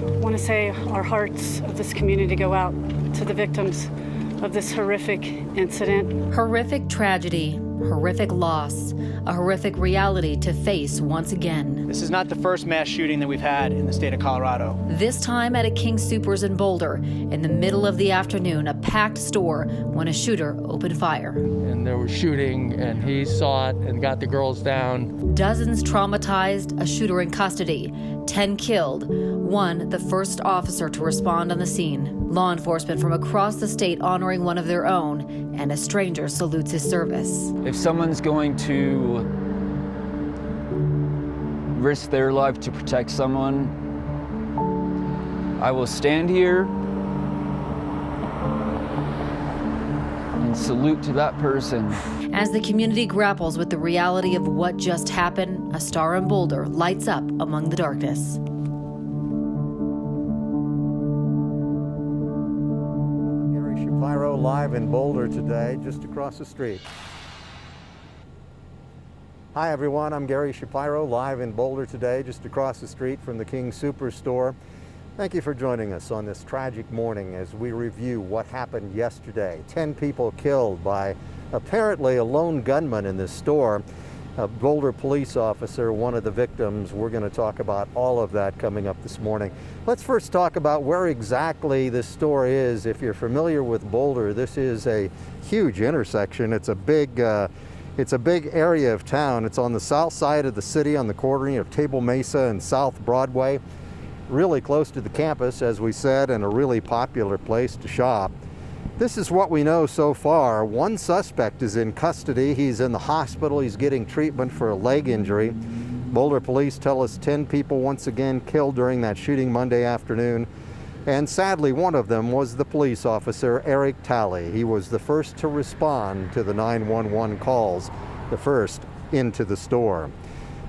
I want to say our hearts of this community go out to the victims of this horrific incident. Horrific tragedy, horrific loss, a horrific reality to face once again. This is not the first mass shooting that we've had in the state of Colorado. This time at a King Soopers in Boulder. In the middle of the afternoon, a packed store when a shooter opened fire. And there was shooting, and he saw it and got the girls down. Dozens traumatized, a shooter in custody, 10 killed, one the first officer to respond on the scene. Law enforcement from across the state honoring one of their own, and a stranger salutes his service. If someone's going to risk their life to protect someone, I will stand here and salute to that person. As the community grapples with the reality of what just happened, a star in Boulder lights up among the darkness. Live in Boulder today, just across the street. Hi everyone, I'm Gary Shapiro, live in Boulder today, just across the street from the King Soopers store. Thank you for joining us on this tragic morning as we review what happened yesterday. 10 people killed by apparently a lone gunman in this store. A Boulder police officer, one of the victims. We're going to talk about all of that coming up this morning. Let's first talk about where exactly this store is. If you're familiar with Boulder, this is a huge intersection. It's a big area of town. It's on the south side of the city on the corner of Table Mesa and South Broadway. Really close to the campus, as we said, and a really popular place to shop. This is what we know so far. One suspect is in custody. He's in the hospital. He's getting treatment for a leg injury. Boulder police tell us 10 people once again killed during that shooting Monday afternoon. And sadly, one of them was the police officer, Eric Talley. He was the first to respond to the 911 calls, the first into the store.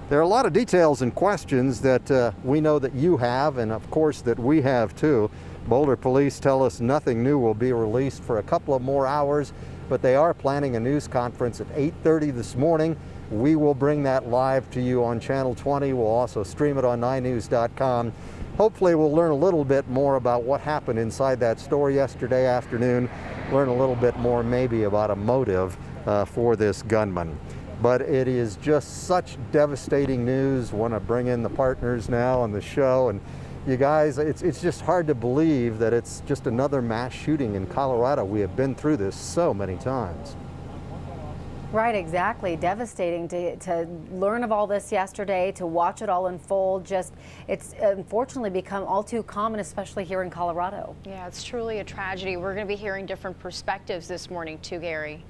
There are a lot of details and questions that we know that you have, and of course that we have too. Boulder police tell us nothing new will be released for a couple of more hours, but they are planning a news conference at 8:30 this morning. We will bring that live to you on Channel 20. We'll also stream it on 9news.com. Hopefully we'll learn a little bit more about what happened inside that store yesterday afternoon, learn a little bit more maybe about a motive for this gunman. But it is just such devastating news. Want to bring in the partners now on the show. And you guys, it's just hard to believe that it's just another mass shooting in Colorado. We have been through this so many times. Right, exactly. Devastating to learn of all this yesterday, to watch it all unfold. It's unfortunately become all too common, especially here in Colorado. Yeah, it's truly a tragedy. We're going to be hearing different perspectives this morning too, Gary.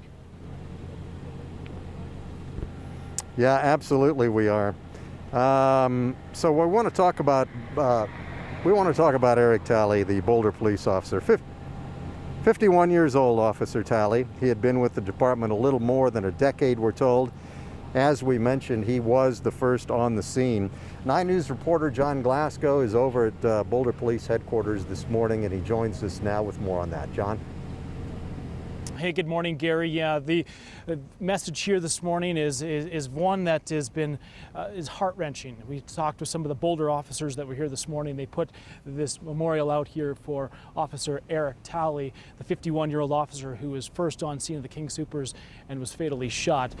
Yeah, absolutely we are. So we want to talk about Eric Talley, the Boulder police officer. 51 years old, Officer Talley. He had been with the department a little more than a decade, we're told. As we mentioned, he was the first on the scene. 9 News reporter John Glasgow is over at Boulder Police Headquarters this morning, and he joins us now with more on that. John? Hey, good morning, Gary. Yeah, the message here this morning is one that has been is heart-wrenching. We talked with some of the Boulder officers that were here this morning. They put this memorial out here for Officer Eric Talley, the 51-year-old officer who was first on scene of the King Soopers and was fatally shot.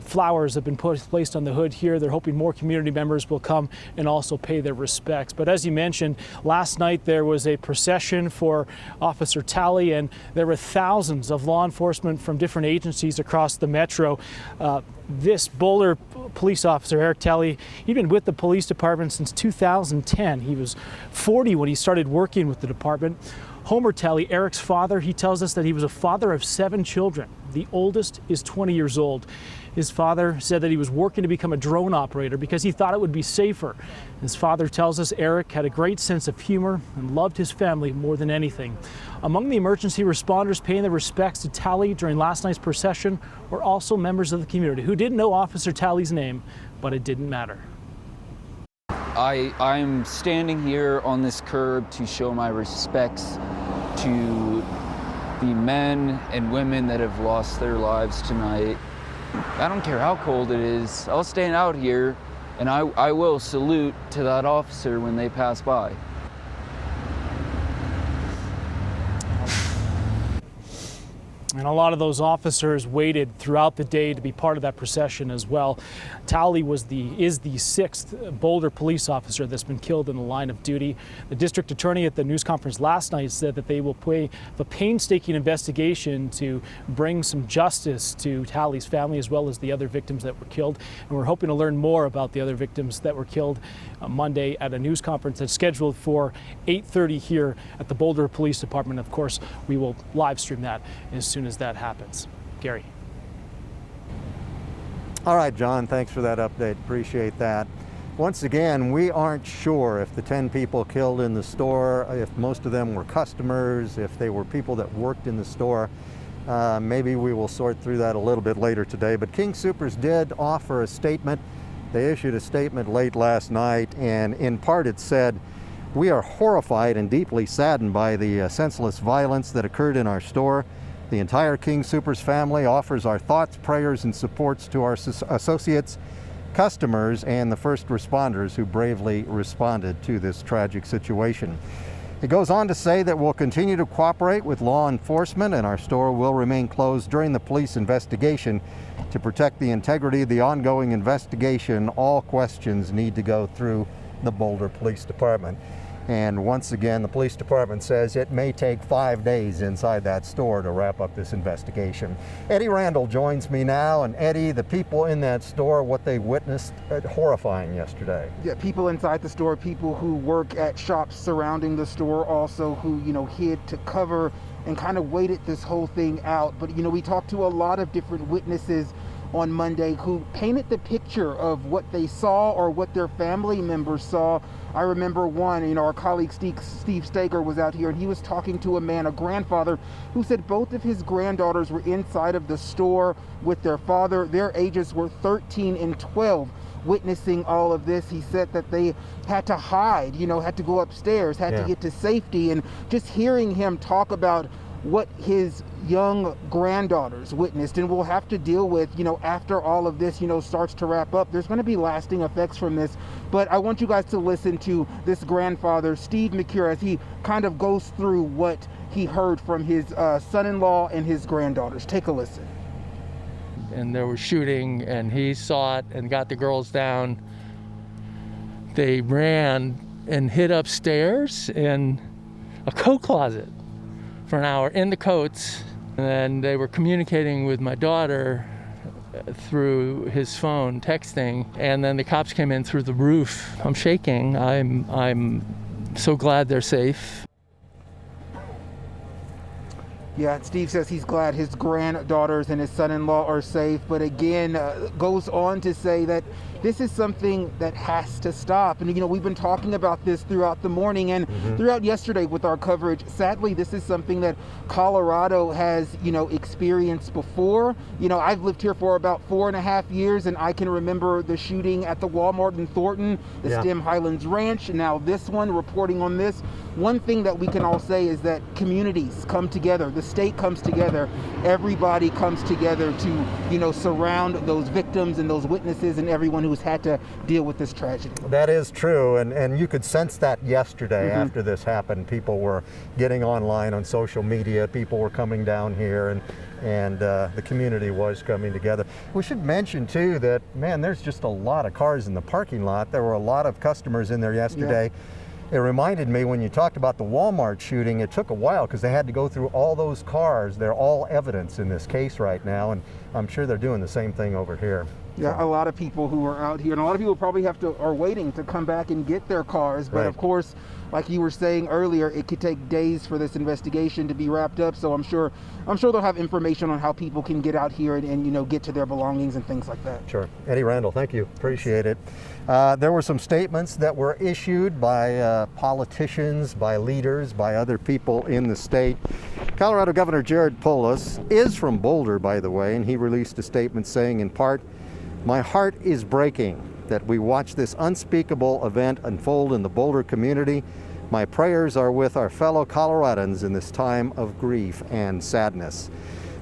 Flowers have been placed on the hood here. They're hoping more community members will come and also pay their respects. But as you mentioned, last night there was a procession for Officer Talley, and there were thousands of law enforcement from different agencies across the metro. This Boulder police officer, Eric Talley, he'd been with the police department since 2010. He was 40 when he started working with the department. Homer Talley, Eric's father, he tells us that he was a father of 7 children. The oldest is 20 years old. His father said that he was working to become a drone operator because he thought it would be safer. His father tells us Eric had a great sense of humor and loved his family more than anything. Among the emergency responders paying their respects to Talley during last night's procession were also members of the community who didn't know Officer Talley's name, but it didn't matter. I'm standing here on this curb to show my respects to the men and women that have lost their lives tonight. I don't care how cold it is. I'll stand out here and I will salute to that officer when they pass by. And a lot of those officers waited throughout the day to be part of that procession as well. Tally is the sixth Boulder police officer that's been killed in the line of duty. The district attorney at the news conference last night said that they will pay a painstaking investigation to bring some justice to Tally's family as well as the other victims that were killed. And we're hoping to learn more about the other victims that were killed Monday at a news conference that's scheduled for 8:30 here at the Boulder Police Department. Of course, we will live stream that as soon as that happens. Gary. All right, John, thanks for that update. Appreciate that. Once again, we aren't sure if the 10 people killed in the store, if most of them were customers, if they were people that worked in the store. Maybe we will sort through that a little bit later today. But King Soopers did offer a statement. They issued a statement late last night, and in part it said, "We are horrified and deeply saddened by the senseless violence that occurred in our store. The entire King Soopers family offers our thoughts, prayers, and supports to our associates, customers, and the first responders who bravely responded to this tragic situation." It goes on to say that we'll continue to cooperate with law enforcement and our store will remain closed during the police investigation to protect the integrity of the ongoing investigation. All questions need to go through the Boulder Police Department. And once again, the police department says it may take 5 days inside that store to wrap up this investigation. Eddie Randall joins me now. And Eddie, the people in that store, what they witnessed, horrifying yesterday. Yeah, people inside the store, people who work at shops surrounding the store also who, hid to cover and kind of waited this whole thing out. But, we talked to a lot of different witnesses on Monday who painted the picture of what they saw or what their family members saw. I remember one, our colleague Steve Stager was out here and he was talking to a man, a grandfather, who said both of his granddaughters were inside of the store with their father. Their ages were 13 and 12. Witnessing all of this, he said that they had to hide, had to go upstairs, had to get to safety. And just hearing him talk about what his young granddaughters witnessed and will have to deal with, after all of this, starts to wrap up. There's going to be lasting effects from this. But I want you guys to listen to this grandfather, Steve McCure, as he kind of goes through what he heard from his son-in-law and his granddaughters. Take a listen. And there was shooting, and he saw it and got the girls down. They ran and hid upstairs in a coat closet for an hour in the coats, and then they were communicating with my daughter through his phone, texting, and then the cops came in through the roof. I'm shaking. I'm so glad they're safe. Yeah, Steve says he's glad his granddaughters and his son-in-law are safe, but again, goes on to say that this is something that has to stop. And, we've been talking about this throughout the morning and throughout yesterday with our coverage. Sadly, this is something that Colorado has, experienced before. I've lived here for about 4.5 years, and I can remember the shooting at the Walmart in Thornton, the Stem Highlands Ranch, and now this one, reporting on this. One thing that we can all say is that communities come together, the state comes together, everybody comes together to, surround those victims and those witnesses and everyone who's had to deal with this tragedy. That is true, and you could sense that yesterday after this happened. People were getting online on social media, people were coming down here, and the community was coming together. We should mention too that, man, there's just a lot of cars in the parking lot. There were a lot of customers in there yesterday. It reminded me when you talked about the Walmart shooting, it took a while because they had to go through all those cars. They're all evidence in this case right now, and I'm sure they're doing the same thing over here. Yeah, a lot of people who are out here, and a lot of people probably are waiting to come back and get their cars. But of course, like you were saying earlier, it could take days for this investigation to be wrapped up. So I'm sure they'll have information on how people can get out here and get to their belongings and things like that. Sure. Eddie Randall, thank you. Appreciate it. There were some statements that were issued by politicians, by leaders, by other people in the state. Colorado Governor Jared Polis is from Boulder, by the way, and he released a statement saying, in part, "My heart is breaking that we watch this unspeakable event unfold in the Boulder community. My prayers are with our fellow Coloradans in this time of grief and sadness."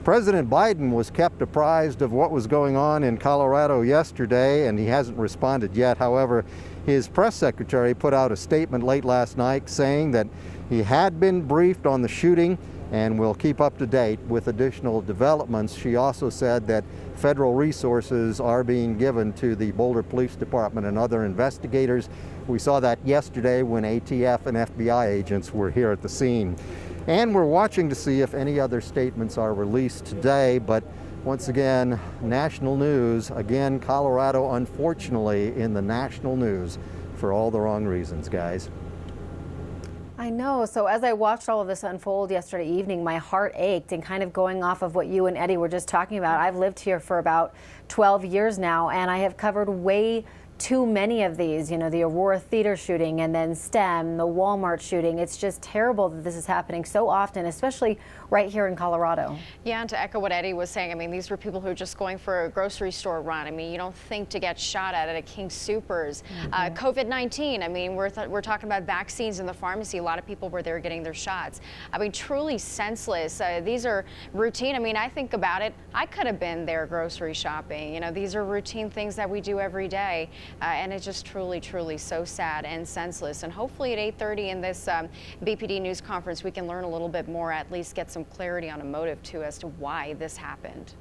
President Biden was kept apprised of what was going on in Colorado yesterday, and he hasn't responded yet. However, his press secretary put out a statement late last night saying that he had been briefed on the shooting and will keep up to date with additional developments. She also said that federal resources are being given to the Boulder Police Department and other investigators. We saw that yesterday when ATF and FBI agents were here at the scene. And we're watching to see if any other statements are released today. But once again, national news. Again, Colorado, unfortunately, in the national news for all the wrong reasons, guys. I know. So as I watched all of this unfold yesterday evening, my heart ached, and kind of going off of what you and Eddie were just talking about, I've lived here for about 12 years now, and I have covered way too many of these, you know, the Aurora Theater shooting and then STEM, the Walmart shooting. It's just terrible that this is happening so often, especially right here in Colorado. Yeah, and to echo what Eddie was saying, I mean, these were people who are just going for a grocery store run. I mean, you don't think to get shot at a King Soopers. COVID-19, I mean, we're talking about vaccines in the pharmacy. A lot of people were there getting their shots. I mean, truly senseless. These are routine. I mean, I think about it. I could have been there grocery shopping. You know, these are routine things that we do every day. And it's just truly, truly so sad and senseless. And hopefully at 8:30 in this BPD news conference, we can learn a little bit more, at least get some clarity on a motive too as to why this happened.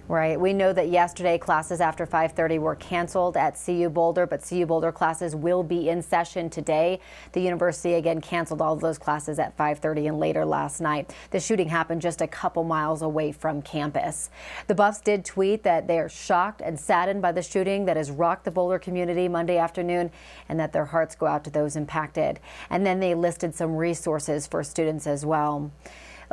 Right. We know that yesterday classes after 5:30 were canceled at CU Boulder, but CU Boulder classes will be in session today. The university again canceled all of those classes at 5:30 and later last night. The shooting happened just a couple miles away from campus. The Buffs did tweet that they are shocked and saddened by the shooting that has rocked the Boulder community Monday afternoon, and that their hearts go out to those impacted. And then they listed some resources for students as well.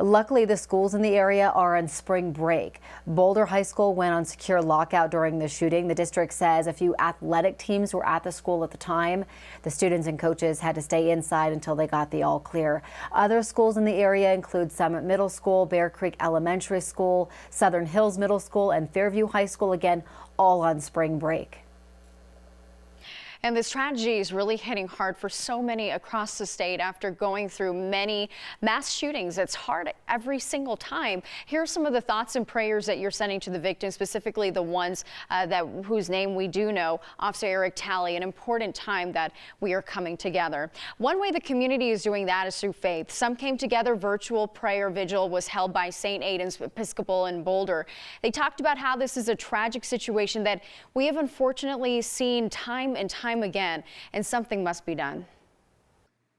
Luckily, the schools in the area are on spring break. Boulder High School went on secure lockout during the shooting. The district says a few athletic teams were at the school at the time. The students and coaches had to stay inside until they got the all clear. Other schools in the area include Summit Middle School, Bear Creek Elementary School, Southern Hills Middle School, and Fairview High School, again, all on spring break. And this tragedy is really hitting hard for so many across the state after going through many mass shootings. It's hard every single time. Here are some of the thoughts and prayers that you're sending to the victims, specifically the ones whose name we do know, Officer Eric Talley. An important time that we are coming together. One way the community is doing that is through faith. Some came together. Virtual prayer vigil was held by St. Aidan's Episcopal in Boulder. They talked about how this is a tragic situation that we have unfortunately seen time and time again, and something must be done.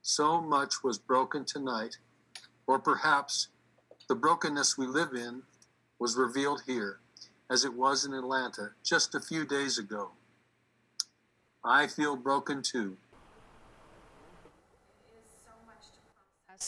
So much was broken tonight, or perhaps the brokenness we live in was revealed here, as it was in Atlanta just a few days ago. I feel broken too.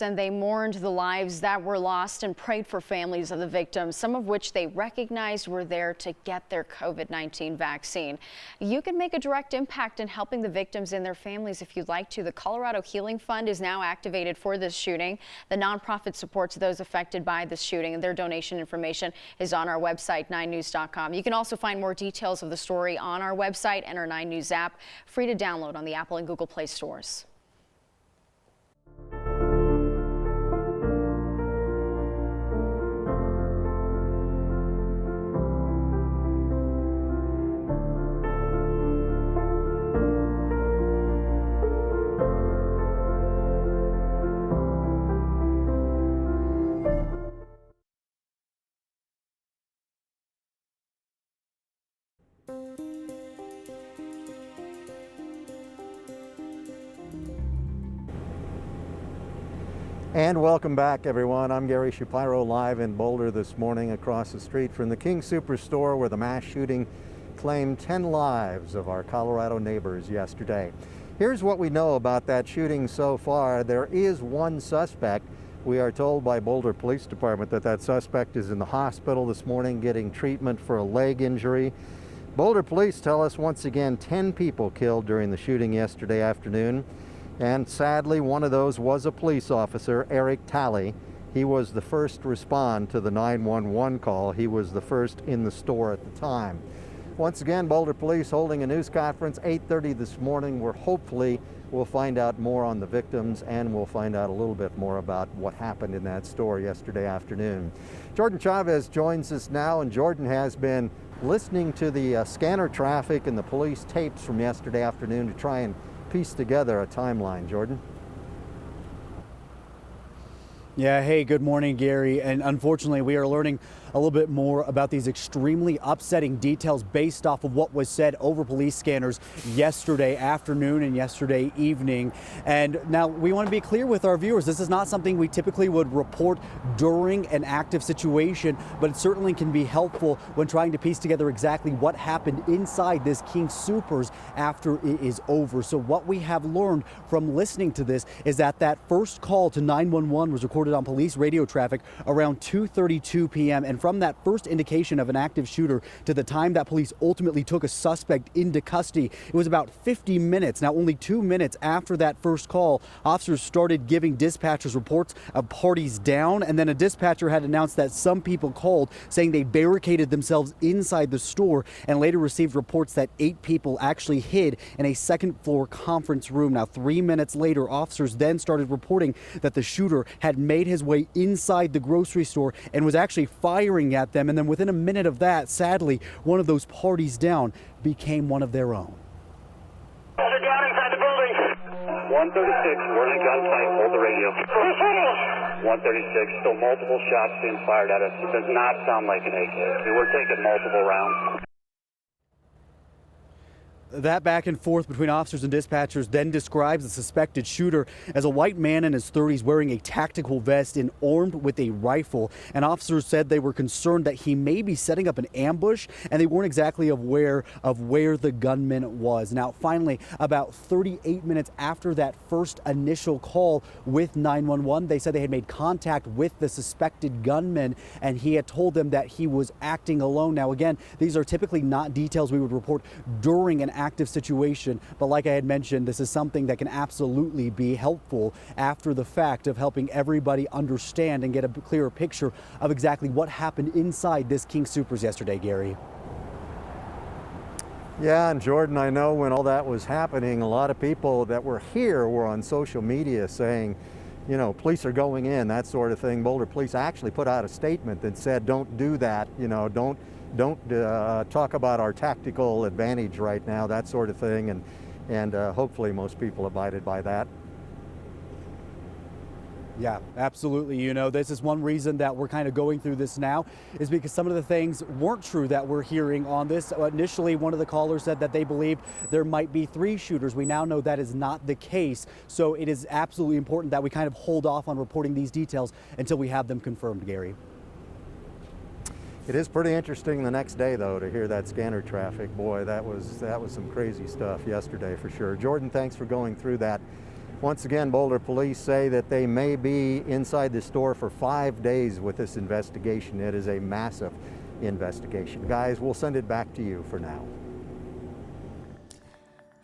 And they mourned the lives that were lost and prayed for families of the victims, some of which they recognized were there to get their COVID-19 vaccine. You can make a direct impact in helping the victims and their families if you'd like to. The Colorado Healing Fund is now activated for this shooting. The nonprofit supports those affected by this shooting, and their donation information is on our website, 9news.com. You can also find more details of the story on our website and our 9 News app, free to download on the Apple and Google Play stores. And welcome back, everyone. I'm Gary Shapiro, live in Boulder this morning across the street from the King Soopers store, where the mass shooting claimed 10 lives of our Colorado neighbors yesterday. Here's what we know about that shooting so far. There is one suspect. We are told by Boulder Police Department that that suspect is in the hospital this morning getting treatment for a leg injury. Boulder police tell us once again 10 people killed during the shooting yesterday afternoon. And sadly, one of those was a police officer, Eric Talley. He was the first to respond to the 911 call. He was the first in the store at the time. Once again, Boulder Police holding a news conference 8:30 this morning where hopefully we'll find out more on the victims and we'll find out a little bit more about what happened in that store yesterday afternoon. Jordan Chavez joins us now, and Jordan has been listening to the scanner traffic and the police tapes from yesterday afternoon to try and piece together a timeline. Jordan? Yeah, hey, good morning, Gary. And unfortunately, we are learning a little bit more about these extremely upsetting details based off of what was said over police scanners yesterday afternoon and yesterday evening. And now we want to be clear with our viewers, this is not something we typically would report during an active situation, but it certainly can be helpful when trying to piece together exactly what happened inside this King Soopers after it is over. So what we have learned from listening to this is that that first call to 911 was recorded on police radio traffic around 2:32 p.m. And from that first indication of an active shooter to the time that police ultimately took a suspect into custody, it was about 50 minutes. Now, only 2 minutes after that first call, officers started giving dispatchers reports of parties down, and then a dispatcher had announced that some people called saying they barricaded themselves inside the store, and later received reports that 8 people actually hid in a second-floor conference room. Now, 3 minutes later, officers then started reporting that the shooter had made his way inside the grocery store and was actually firing at them. And then within a minute of that, sadly, one of those parties down became one of their own. They're down inside the building. 136, we're in a gunfight. Hold the radio. Who's shooting? 136, still multiple shots being fired at us. It does not sound like an AK. We're taking multiple rounds. That back and forth between officers and dispatchers then describes the suspected shooter as a white man in his 30s wearing a tactical vest and armed with a rifle. And officers said they were concerned that he may be setting up an ambush, and they weren't exactly aware of where the gunman was. Now, finally, about 38 minutes after that first initial call with 911, they said they had made contact with the suspected gunman, and he had told them that he was acting alone. Now, again, these are typically not details we would report during an active situation, but like I had mentioned, this is something that can absolutely be helpful after the fact of helping everybody understand and get a clearer picture of exactly what happened inside this King Soopers yesterday, Gary. Yeah, and Jordan, I know when all that was happening, a lot of people that were here were on social media saying, you know, police are going in, that sort of thing. Boulder Police actually put out a statement that said, don't do that, you know, don't talk about our tactical advantage right now, that sort of thing, and hopefully most people abided by that. Yeah, absolutely. You know, this is one reason that we're kind of going through this now, is because some of the things weren't true that we're hearing on this. Initially, one of the callers said that they believed there might be 3 shooters. We now know that is not the case. So it is absolutely important that we kind of hold off on reporting these details until we have them confirmed, Gary. It is pretty interesting the next day, though, to hear that scanner traffic. Boy, that was some crazy stuff yesterday for sure. Jordan, thanks for going through that. Once again, Boulder Police say that they may be inside the store for 5 days with this investigation. It is a massive investigation. Guys, we'll send it back to you for now.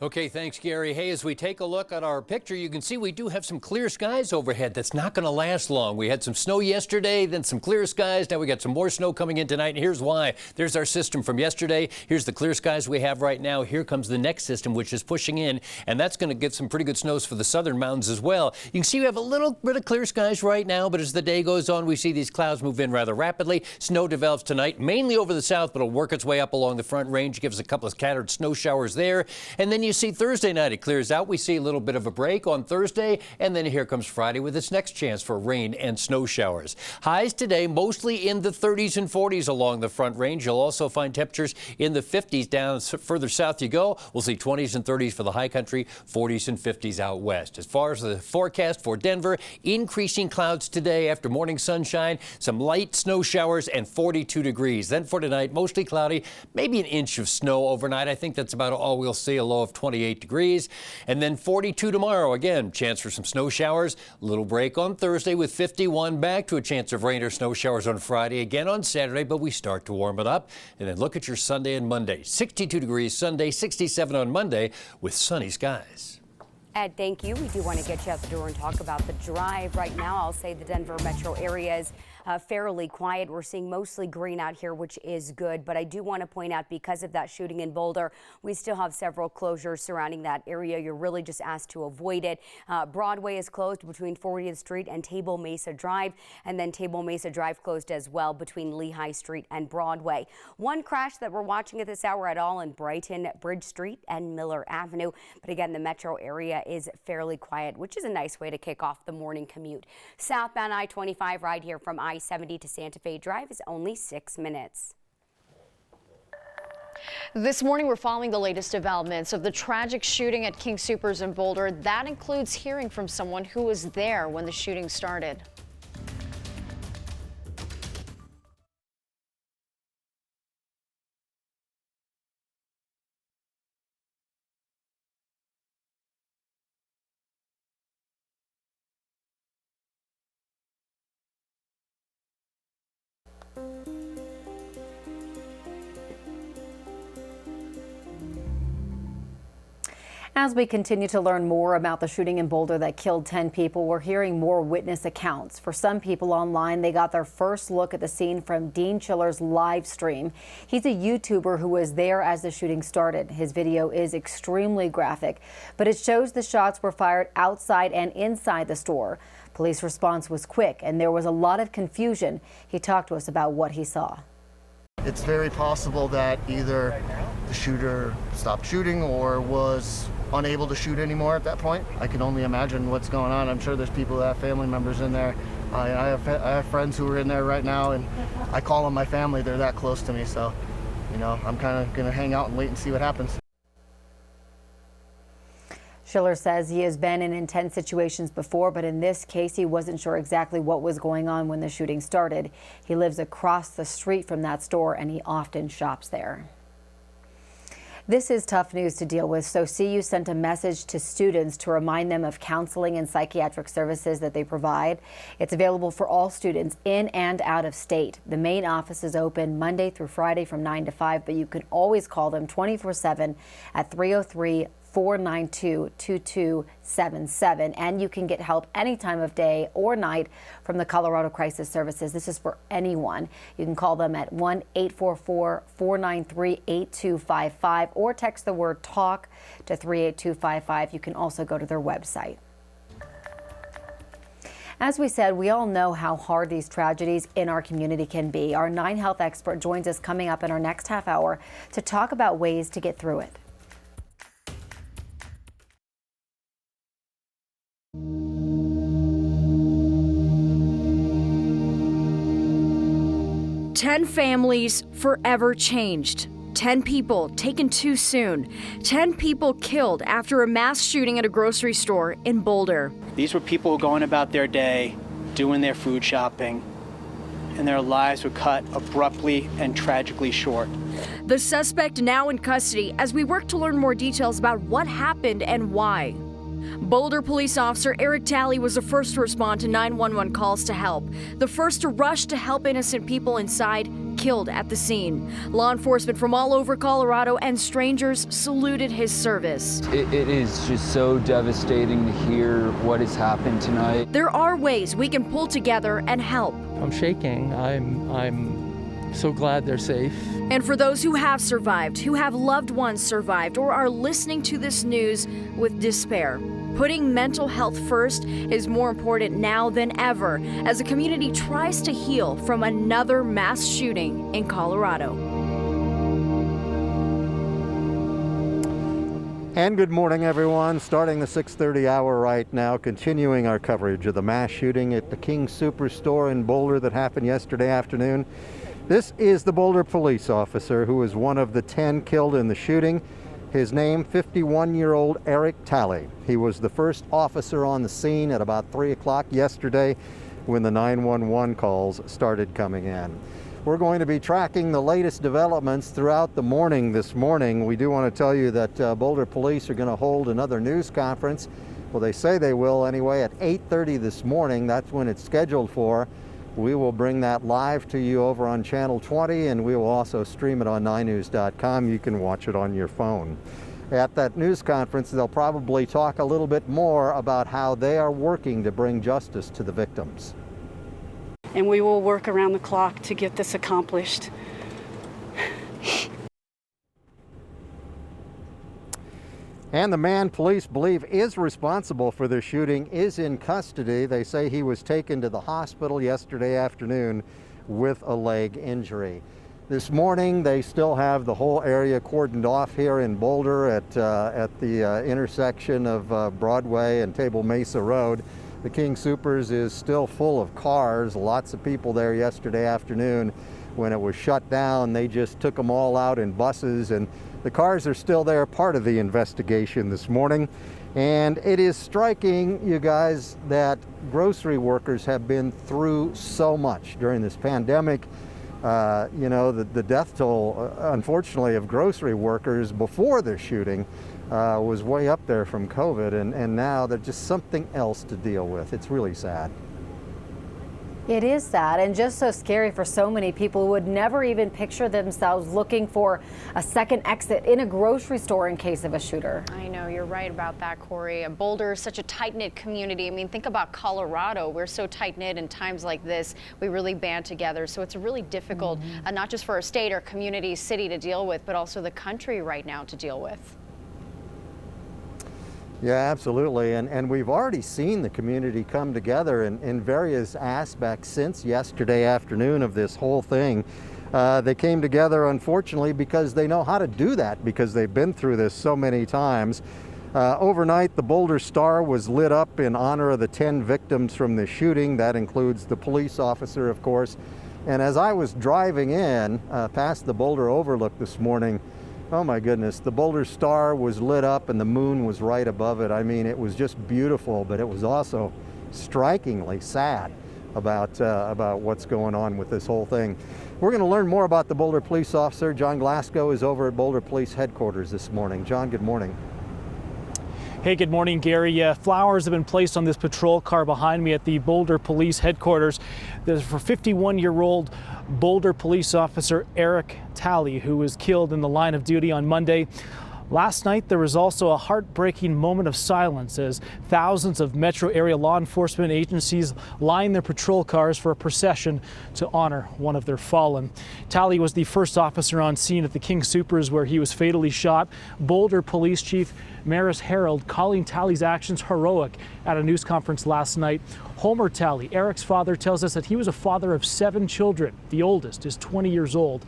Okay, thanks, Gary. Hey, as we take a look at our picture, you can see we do have some clear skies overhead. That's not going to last long. We had some snow yesterday, then some clear skies. Now we got some more snow coming in tonight, and here's why. There's our system from yesterday. Here's the clear skies we have right now. Here comes the next system, which is pushing in, and that's going to get some pretty good snows for the southern mountains as well. You can see we have a little bit of clear skies right now, but as the day goes on, we see these clouds move in rather rapidly. Snow develops tonight, mainly over the south, but it'll work its way up along the front range, gives a couple of scattered snow showers there, and then you see Thursday night it clears out. We see a little bit of a break on Thursday, and then here comes Friday with its next chance for rain and snow showers. Highs today mostly in the 30s and 40s along the front range. You'll also find temperatures in the 50s down further south you go. We'll see 20s and 30s for the high country, 40s and 50s out west. As far as the forecast for Denver, increasing clouds today after morning sunshine, some light snow showers and 42 degrees. Then for tonight, mostly cloudy, maybe an inch of snow overnight. I think that's about all we'll see, a low of 28 degrees. And then 42 tomorrow. Again, chance for some snow showers. Little break on Thursday with 51. Back to a chance of rain or snow showers on Friday. Again on Saturday, but we start to warm it up. And then look at your Sunday and Monday. 62 degrees Sunday, 67 on Monday with sunny skies. Ed, thank you. We do want to get you out the door and talk about the drive right now. I'll say the Denver metro area is fairly quiet. We're seeing mostly green out here, which is good. But I do want to point out, because of that shooting in Boulder, we still have several closures surrounding that area. You're really just asked to avoid it. Broadway is closed between 40th Street and Table Mesa Drive, and then Table Mesa Drive closed as well between Lehigh Street and Broadway. One crash that we're watching at this hour at all in Brighton, Bridge Street and Miller Avenue. But again, the metro area is fairly quiet, which is a nice way to kick off the morning commute. Southbound I-25 ride here from I-70 to Santa Fe Drive is only 6 minutes. This morning, we're following the latest developments of the tragic shooting at King Soopers in Boulder. That includes hearing from someone who was there when the shooting started. As we continue to learn more about the shooting in Boulder that killed 10 people, we're hearing more witness accounts. For some people online, they got their first look at the scene from Dean Chiller's live stream. He's a YouTuber who was there as the shooting started. His video is extremely graphic, but it shows the shots were fired outside and inside the store. Police response was quick, and there was a lot of confusion. He talked to us about what he saw. It's very possible that either the shooter stopped shooting or was unable to shoot anymore at that point. I can only imagine what's going on. I'm sure there's people that have family members in there. I have friends who are in there right now, and I call them my family. They're that close to me, so I'm kind of gonna hang out and wait and see what happens. Schiller says he has been in intense situations before, but in this case, he wasn't sure exactly what was going on when the shooting started. He lives across the street from that store, and he often shops there. This is tough news to deal with, so CU sent a message to students to remind them of counseling and psychiatric services that they provide. It's available for all students in and out of state. The main office is open Monday through Friday from 9 to 5, but you can always call them 24/7 at 303-492-2277, and you can get help any time of day or night from the Colorado Crisis Services. This is for anyone. You can call them at 1-844-493-8255 or text the word TALK to 38255. You can also go to their website. As we said, we all know how hard these tragedies in our community can be. Our 9 Health expert joins us coming up in our next half hour to talk about ways to get through it. Ten families forever changed. 10 people taken too soon. 10 people killed after a mass shooting at a grocery store in Boulder. These were people going about their day, doing their food shopping, and their lives were cut abruptly and tragically short. The suspect now in custody as we work to learn more details about what happened and why. Boulder police officer Eric Talley was the first to respond to 911 calls to help. The first to rush to help innocent people inside killed at the scene. Law enforcement from all over Colorado and strangers saluted his service. It is just so devastating to hear what has happened tonight. There are ways we can pull together and help. I'm shaking. I'm so glad they're safe. And for those who have survived, who have loved ones survived, or are listening to this news with despair, putting mental health first is more important now than ever as the community tries to heal from another mass shooting in Colorado. And good morning, everyone. Starting the 6:30 hour right now, continuing our coverage of the mass shooting at the King Soopers store in Boulder that happened yesterday afternoon. This is the Boulder police officer who was one of the 10 killed in the shooting. His name, 51-year-old Eric Talley. He was the first officer on the scene at about 3 o'clock yesterday when the 911 calls started coming in. We're going to be tracking the latest developments throughout the morning this morning. We do want to tell you that Boulder police are going to hold another news conference. Well, they say they will anyway at 8:30 this morning. That's when it's scheduled for. We will bring that live to you over on Channel 20, and we will also stream it on 9news.com. You can watch it on your phone. At that news conference, they'll probably talk a little bit more about how they are working to bring justice to the victims. and we will work around the clock to get this accomplished. And the man police believe is responsible for the shooting is in custody. They say he was taken to the hospital yesterday afternoon with a leg injury. This morning, they still have the whole area cordoned off here in Boulder at the intersection of Broadway and Table Mesa Road. The King Soopers is still full of cars. Lots of people there yesterday afternoon. When it was shut down, they just took them all out in buses, and the cars are still there, part of the investigation this morning. And it is striking, you guys, that grocery workers have been through so much during this pandemic. You know, the death toll, unfortunately, of grocery workers before the shooting was way up there from COVID, and now they're just something else to deal with. It's really sad. It is sad and just so scary for so many people who would never even picture themselves looking for a second exit in a grocery store in case of a shooter. I know, you're right about that, Corey. Boulder is such a tight-knit community. I mean, think about Colorado. We're so tight-knit in times like this. We really band together. So it's really difficult, not just for our state, our community, city to deal with, but also the country right now to deal with. Yeah, absolutely. And we've already seen the community come together in various aspects since yesterday afternoon of this whole thing. They came together, unfortunately, because they know how to do that, because they've been through this so many times. Overnight, the Boulder Star was lit up in honor of the 10 victims from the shooting. That includes the police officer, of course. And as I was driving in past the Boulder Overlook this morning, oh my goodness, the Boulder Star was lit up and the moon was right above it. I mean, it was just beautiful, but it was also strikingly sad about what's going on with this whole thing. We're going to learn more about the Boulder police officer. John Glasgow is over at Boulder Police Headquarters this morning. John, good morning. Hey, good morning, Gary. Flowers have been placed on this patrol car behind me at the Boulder Police Headquarters. There's for 51-year-old Boulder police officer Eric Talley, who was killed in the line of duty on Monday. Last night, there was also a heartbreaking moment of silence as thousands of metro area law enforcement agencies lined their patrol cars for a procession to honor one of their fallen. Talley was the first officer on scene at the King Soopers, where he was fatally shot. Boulder Police Chief Maris Harold calling Talley's actions heroic at a news conference last night. Homer Talley, Eric's father, tells us that he was a father of 7 children. The oldest is 20 years old.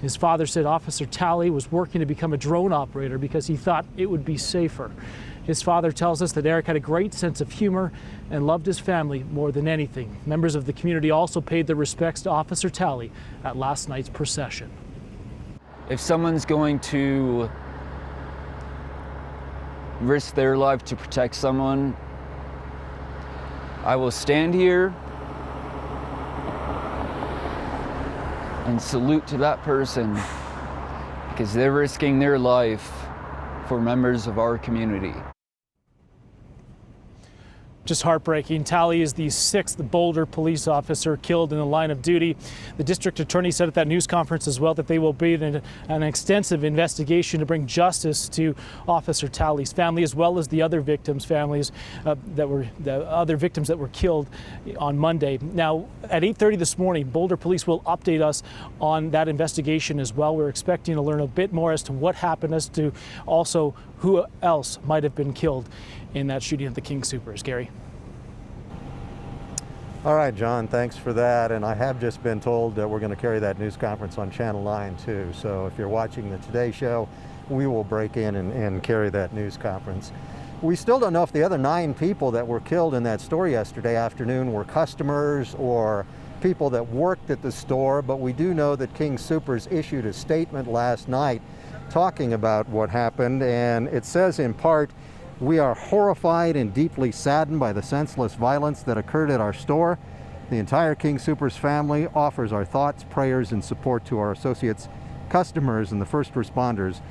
His father said Officer Talley was working to become a drone operator because he thought it would be safer. His father tells us that Eric had a great sense of humor and loved his family more than anything. Members of the community also paid their respects to Officer Talley at last night's procession. If someone's going to risk their life to protect someone, I will stand here and salute to that person, because they're risking their life for members of our community. Just heartbreaking. Talley is the 6th Boulder police officer killed in the line of duty. The district attorney said at that news conference as well that they will be in an extensive investigation to bring justice to Officer Talley's family, as well as the other victims' families the other victims that were killed on Monday. Now, at 8:30 this morning, Boulder police will update us on that investigation as well. We're expecting to learn a bit more as to what happened, as to also who else might have been killed in that shooting at the King Soopers. Gary. All right, John, thanks for that. And I have just been told that we're going to carry that news conference on Channel 9 too. So if you're watching the Today Show, we will break in and carry that news conference. We still don't know if the other 9 people that were killed in that store yesterday afternoon were customers or people that worked at the store, but we do know that King Soopers issued a statement last night talking about what happened, and it says in part, "We are horrified and deeply saddened by the senseless violence that occurred at our store. The entire King Soopers family offers our thoughts, prayers, and support to our associates, customers, and the first responders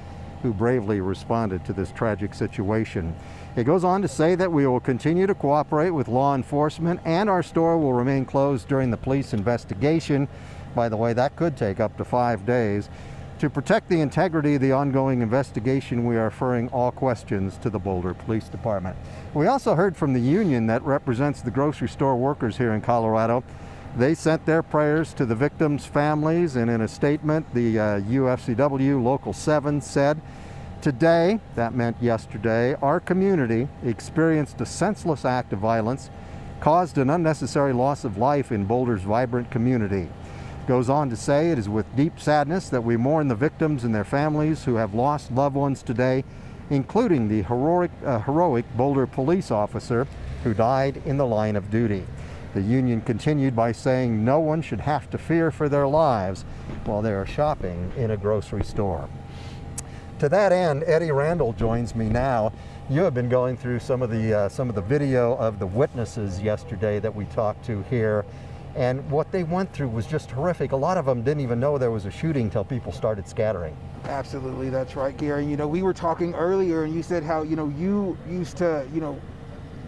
who bravely responded to this tragic situation." It goes on to say that we will continue to cooperate with law enforcement and our store will remain closed during the police investigation. By the way, that could take up to 5 days. To protect the integrity of the ongoing investigation, we are referring all questions to the Boulder Police Department. We also heard from the union that represents the grocery store workers here in Colorado. They sent their prayers to the victims' families, and in a statement, the UFCW Local 7 said, "Today," that meant yesterday, "our community experienced a senseless act of violence, caused an unnecessary loss of life in Boulder's vibrant community." Goes on to say, "It is with deep sadness that we mourn the victims and their families who have lost loved ones today, including the heroic Boulder police officer who died in the line of duty." The union continued by saying no one should have to fear for their lives while they are shopping in a grocery store. To that end, Eddie Randall joins me now. You have been going through some of the video of the witnesses yesterday that we talked to here, and what they went through was just horrific. A lot of them didn't even know there was a shooting till people started scattering. Absolutely, that's right, Gary. You know, we were talking earlier, and you said how, you know, you used to, you know,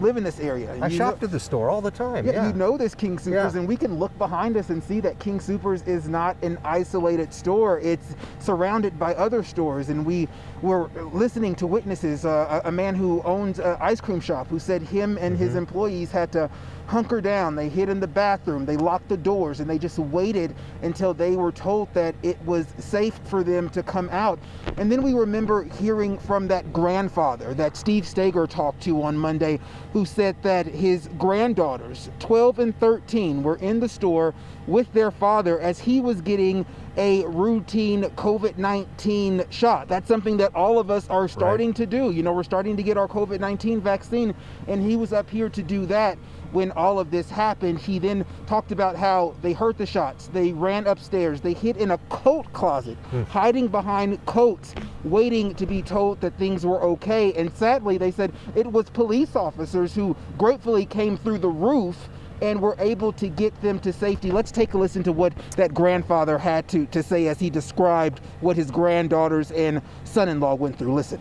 live in this area. I shopped at the store all the time. Yeah, you know this King Soopers, and we can look behind us and see that King Soopers is not an isolated store. It's surrounded by other stores, and we were listening to witnesses, a man who owns an ice cream shop who said him and his employees had to hunker down. They hid in the bathroom, they locked the doors, and they just waited until they were told that it was safe for them to come out. And then we remember hearing from that grandfather that Steve Steger talked to on Monday, who said that his granddaughters, 12 and 13, were in the store with their father as he was getting a routine COVID-19 shot. That's something that all of us are starting to do. You know, we're starting to get our COVID-19 vaccine, and he was up here to do that when all of this happened. He then talked about how they heard the shots, they ran upstairs, they hid in a coat closet, hiding behind coats, waiting to be told that things were okay. And sadly, they said it was police officers who gratefully came through the roof and were able to get them to safety. Let's take a listen to what that grandfather had to say as he described what his granddaughters and son-in-law went through. Listen.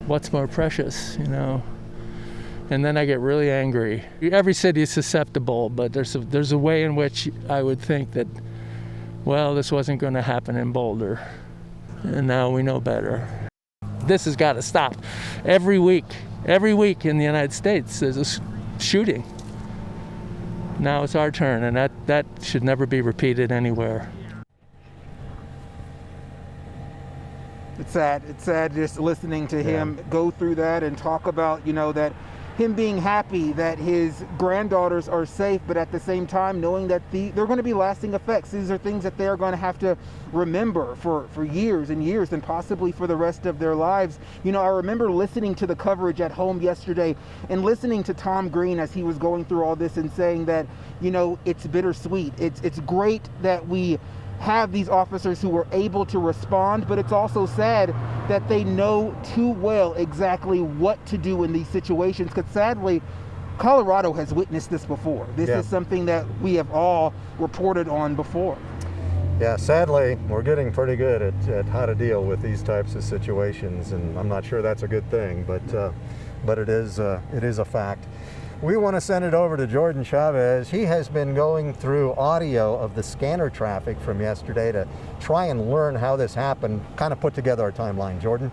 What's more precious, you know? And then I get really angry. Every city is susceptible, but there's a way in which I would think that, well, this wasn't going to happen in Boulder, and now we know better. This has got to stop. Every week in the United States, there's a shooting. Now it's our turn, and that should never be repeated anywhere. It's sad just listening to him go through that and talk about, you know, that him being happy that his granddaughters are safe, but at the same time knowing that they're going to be lasting effects. These are things that they're going to have to remember for years and years, and possibly for the rest of their lives. You know, I remember listening to the coverage at home yesterday and listening to Tom Green as he was going through all this and saying that, you know, it's bittersweet. It's great that we have these officers who were able to respond, but it's also sad that they know too well exactly what to do in these situations, because sadly, Colorado has witnessed this before. This is something that we have all reported on before. Yeah, sadly, we're getting pretty good at how to deal with these types of situations, and I'm not sure that's a good thing, but it is a fact. We want to send it over to Jordan Chavez. He has been going through audio of the scanner traffic from yesterday to try and learn how this happened, kind of put together our timeline. Jordan?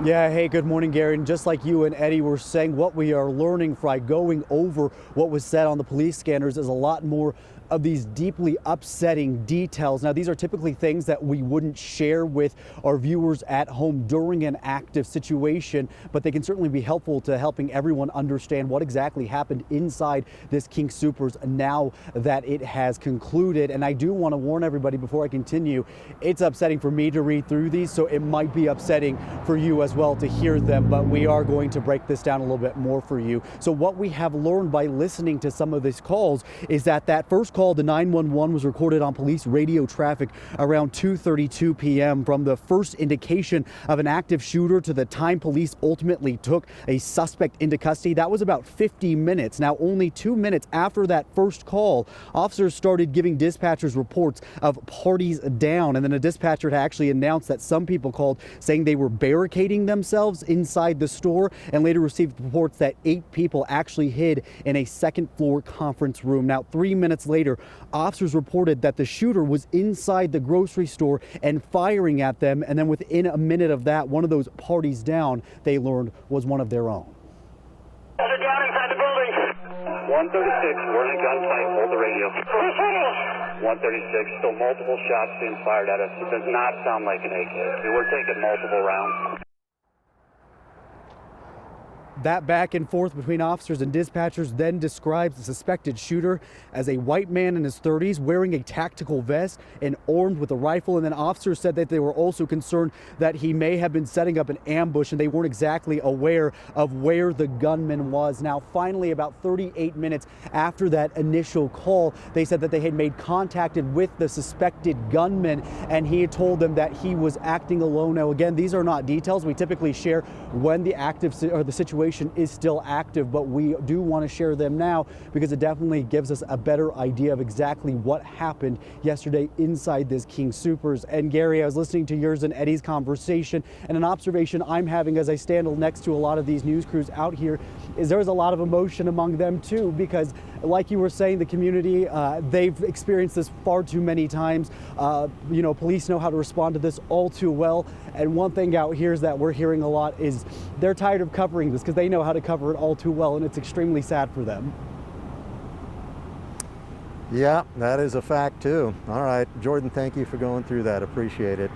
Yeah, hey, good morning, Gary. And just like you and Eddie were saying, what we are learning from going over what was said on the police scanners is a lot more of these deeply upsetting details. Now, these are typically things that we wouldn't share with our viewers at home during an active situation, but they can certainly be helpful to helping everyone understand what exactly happened inside this King Soopers now that it has concluded. And I do want to warn everybody before I continue, it's upsetting for me to read through these, so it might be upsetting for you as well to hear them, but we are going to break this down a little bit more for you. So what we have learned by listening to some of these calls is that first call to 911 was recorded on police radio traffic around 2:32 p.m. From the first indication of an active shooter to the time police ultimately took a suspect into custody, that was about 50 minutes. Now, only 2 minutes after that first call, officers started giving dispatchers reports of parties down, and then a dispatcher had actually announced that some people called saying they were barricading themselves inside the store, and later received reports that 8 people actually hid in a second floor conference room. Now, 3 minutes later, officers reported that the shooter was inside the grocery store and firing at them, and then within a minute of that, one of those parties down, they learned, was one of their own. Down inside the building. 136, we're in a gunfight. Hold the radio. 136, still multiple shots being fired at us. It does not sound like an AK. We're taking multiple rounds. That back and forth between officers and dispatchers then describes the suspected shooter as a white man in his 30s wearing a tactical vest and armed with a rifle. And then officers said that they were also concerned that he may have been setting up an ambush and they weren't exactly aware of where the gunman was. Now, finally, about 38 minutes after that initial call, they said that they had made contact with the suspected gunman and he had told them that he was acting alone. Now, again, these are not details we typically share when the situation is still active, but we do want to share them now because it definitely gives us a better idea of exactly what happened yesterday inside this King Soopers. And Gary, I was listening to yours and Eddie's conversation, and an observation I'm having as I stand next to a lot of these news crews out here is there's a lot of emotion among them too, because like you were saying, the community, they've experienced this far too many times. Police know how to respond to this all too well. And one thing out here is that we're hearing a lot is they're tired of covering this because they know how to cover it all too well, and it's extremely sad for them. Yeah, that is a fact too. All right, Jordan, thank you for going through that. Appreciate it.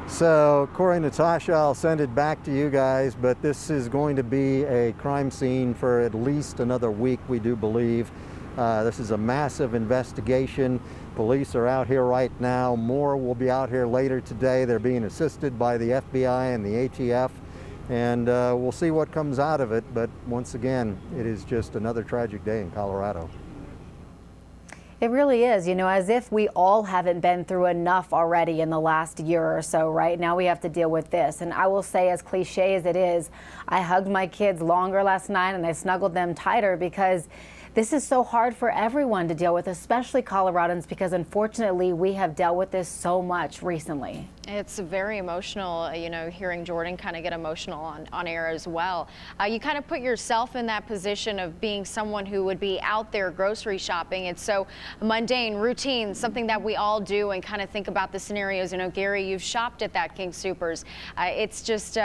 So, Corey, Natasha, I'll send it back to you guys, but this is going to be a crime scene for at least another week, we do believe. This is a massive investigation. Police are out here right now. More will be out here later today. They're being assisted by the FBI and the ATF, and we'll see what comes out of it. But once again, it is just another tragic day in Colorado. It really is, as if we all haven't been through enough already in the last year or so, right? Now we have to deal with this. And I will say, as cliche as it is, I hugged my kids longer last night and I snuggled them tighter because this is so hard for everyone to deal with, especially Coloradans, because unfortunately we have dealt with this so much recently. It's very emotional, hearing Jordan kind of get emotional on air as well. You kind of put yourself in that position of being someone who would be out there grocery shopping. It's so mundane, routine, something that we all do, and kind of think about the scenarios. Gary, you've shopped at that King Soopers. It's just,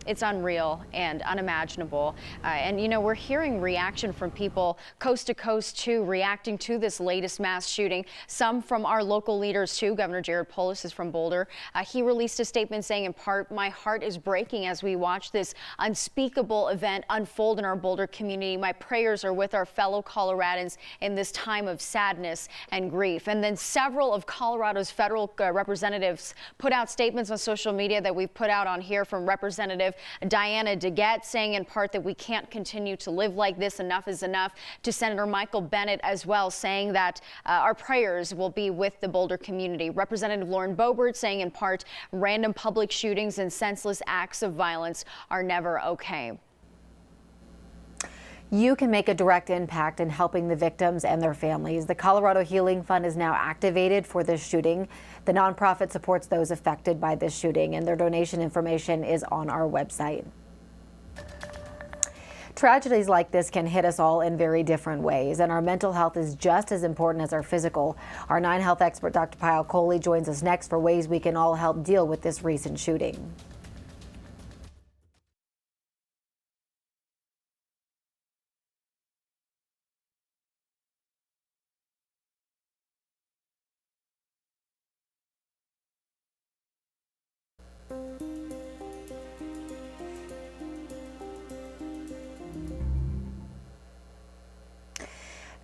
it's unreal and unimaginable. And we're hearing reaction from people coast to coast too, reacting to this latest mass shooting. Some from our local leaders too. Governor Jared Polis is from Boulder. He released a statement saying, in part, "My heart is breaking as we watch this unspeakable event unfold in our Boulder community. My prayers are with our fellow Coloradans in this time of sadness and grief." And then several of Colorado's federal representatives put out statements on social media that we've put out on here, from Representative Diana DeGette saying in part that we can't continue to live like this. Enough is enough. To Senator Michael Bennet as well, saying that our prayers will be with the Boulder community. Representative Lauren Boebert saying in part, random public shootings and senseless acts of violence are never okay. You can make a direct impact in helping the victims and their families. The Colorado Healing Fund is now activated for this shooting. The nonprofit supports those affected by this shooting, and their donation information is on our website. Tragedies like this can hit us all in very different ways, and our mental health is just as important as our physical. Our 9 Health expert, Dr. Payal Kohli, joins us next for ways we can all help deal with this recent shooting.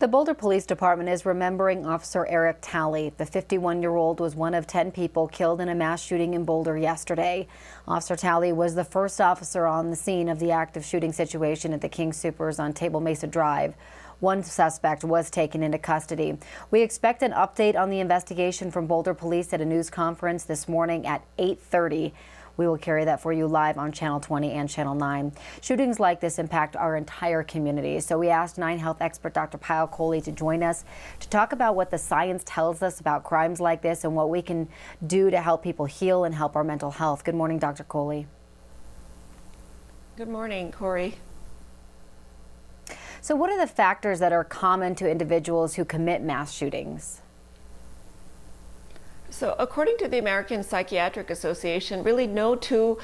The Boulder Police Department is remembering Officer Eric Talley. The 51-year-old was one of 10 people killed in a mass shooting in Boulder yesterday. Officer Talley was the first officer on the scene of the active shooting situation at the King Soopers on Table Mesa Drive. One suspect was taken into custody. We expect an update on the investigation from Boulder Police at a news conference this morning at 8:30. We will carry that for you live on Channel 20 and Channel 9. Shootings like this impact our entire community. So we asked 9 Health expert Dr. Payal Kohli to join us to talk about what the science tells us about crimes like this and what we can do to help people heal and help our mental health. Good morning, Dr. Kohli. Good morning, Corey. So what are the factors that are common to individuals who commit mass shootings? So according to the American Psychiatric Association, really no two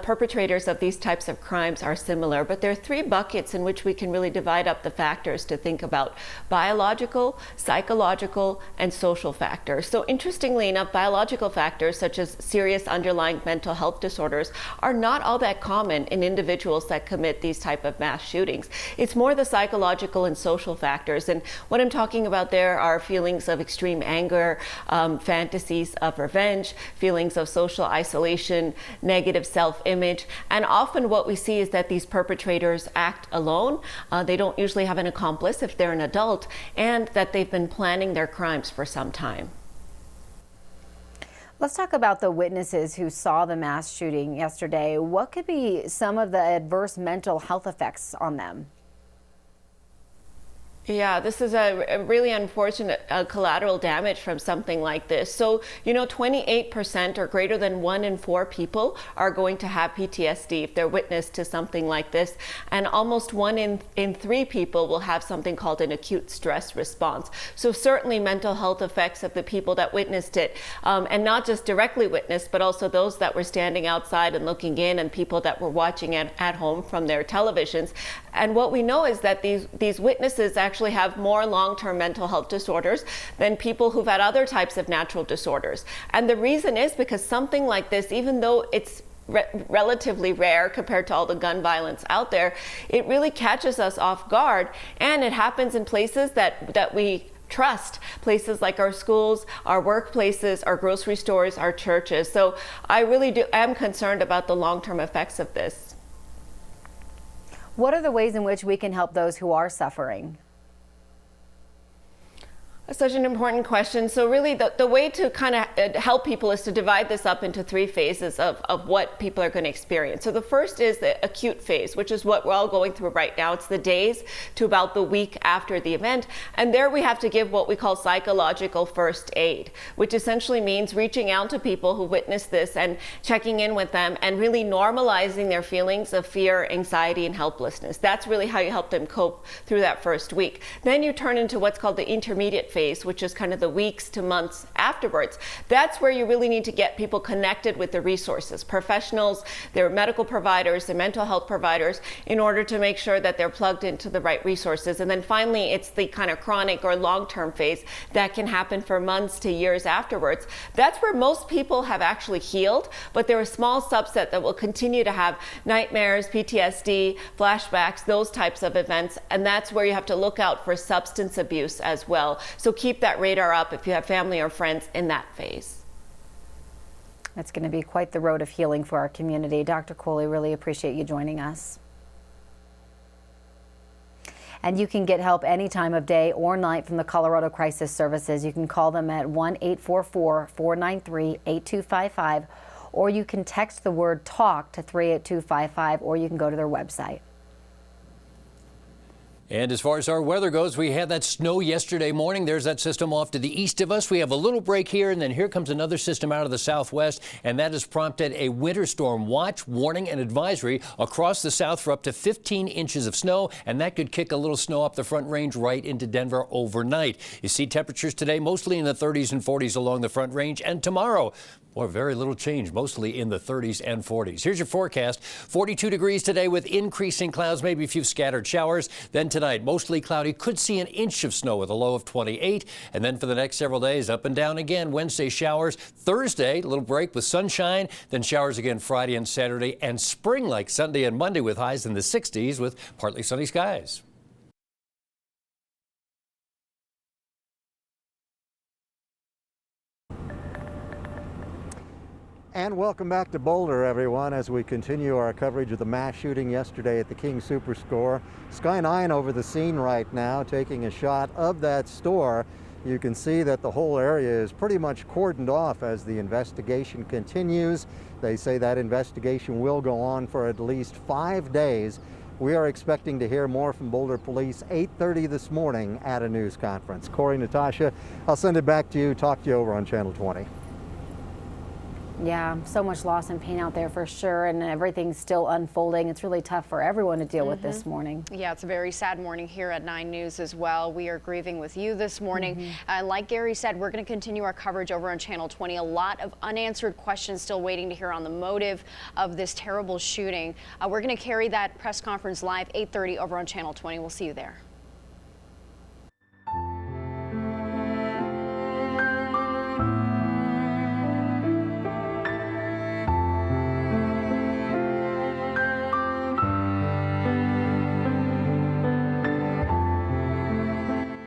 perpetrators of these types of crimes are similar, but there are three buckets in which we can really divide up the factors to think about: biological, psychological, and social factors. So interestingly enough, biological factors such as serious underlying mental health disorders are not all that common in individuals that commit these type of mass shootings. It's more the psychological and social factors, and what I'm talking about there are feelings of extreme anger, fantasies of revenge, feelings of social isolation, negative self-image, and often what we see is that these perpetrators act alone. They don't usually have an accomplice if they're an adult, and that they've been planning their crimes for some time. Let's talk about the witnesses who saw the mass shooting yesterday. What could be some of the adverse mental health effects on them? Yeah, this is a really unfortunate collateral damage from something like this. So, 28% or greater than 1 in 4 people are going to have PTSD if they're witness to something like this. And almost 1 in 3 people will have something called an acute stress response. So certainly mental health effects of the people that witnessed it, and not just directly witnessed, but also those that were standing outside and looking in, and people that were watching at home from their televisions. And what we know is that these witnesses actually have more long-term mental health disorders than people who've had other types of natural disorders. And the reason is because something like this, even though it's relatively rare compared to all the gun violence out there, it really catches us off guard, and it happens in places that we trust, places like our schools, our workplaces, our grocery stores, our churches. So I really am concerned about the long-term effects of this. What are the ways in which we can help those who are suffering? Such an important question. So really the way to kind of help people is to divide this up into 3 phases of what people are going to experience. So the first is the acute phase, which is what we're all going through right now. It's the days to about the week after the event. And there we have to give what we call psychological first aid, which essentially means reaching out to people who witnessed this and checking in with them and really normalizing their feelings of fear, anxiety, and helplessness. That's really how you help them cope through that first week. Then you turn into what's called the intermediate phase, which is kind of the weeks to months afterwards. That's where you really need to get people connected with the resources, professionals, their medical providers, their mental health providers, in order to make sure that they're plugged into the right resources. And then finally, it's the kind of chronic or long-term phase that can happen for months to years afterwards. That's where most people have actually healed, but there are a small subset that will continue to have nightmares, PTSD, flashbacks, those types of events. And that's where you have to look out for substance abuse as well. So keep that radar up if you have family or friends in that phase. It's going to be quite the road of healing for our community. Dr. Coley, really appreciate you joining us. And you can get help any time of day or night from the Colorado Crisis Services. You can call them at 1-844-493-8255, or you can text the word TALK to 38255, or you can go to their website. And as far as our weather goes, we had that snow yesterday morning. There's that system off to the east of us. We have a little break here, and then here comes another system out of the southwest, and that has prompted a winter storm watch, warning, and advisory across the south for up to 15 inches of snow, and that could kick a little snow up the Front Range right into Denver overnight. You see temperatures today mostly in the 30s and 40s along the Front Range, and tomorrow, boy, very little change, mostly in the 30s and 40s. Here's your forecast. 42 degrees today with increasing clouds, maybe a few scattered showers. Then tonight, mostly cloudy. Could see an inch of snow with a low of 28. And then for the next several days, up and down again. Wednesday, showers. Thursday, a little break with sunshine. Then showers again Friday and Saturday. And spring-like Sunday and Monday with highs in the 60s with partly sunny skies. And welcome back to Boulder, everyone, as we continue our coverage of the mass shooting yesterday at the King Soopers store. Sky 9 over the scene right now, taking a shot of that store. You can see that the whole area is pretty much cordoned off as the investigation continues. They say that investigation will go on for at least 5 days. We are expecting to hear more from Boulder Police 8:30 this morning at a news conference. Corey, Natasha, I'll send it back to you. Talk to you over on Channel 20. Yeah, so much loss and pain out there for sure, and everything's still unfolding. It's really tough for everyone to deal with this morning. Yeah, it's a very sad morning here at 9 News as well. We are grieving with you this morning. Like Gary said, we're going to continue our coverage over on Channel 20. A lot of unanswered questions still waiting to hear on the motive of this terrible shooting. We're going to carry that press conference live 8:30 over on Channel 20. We'll see you there.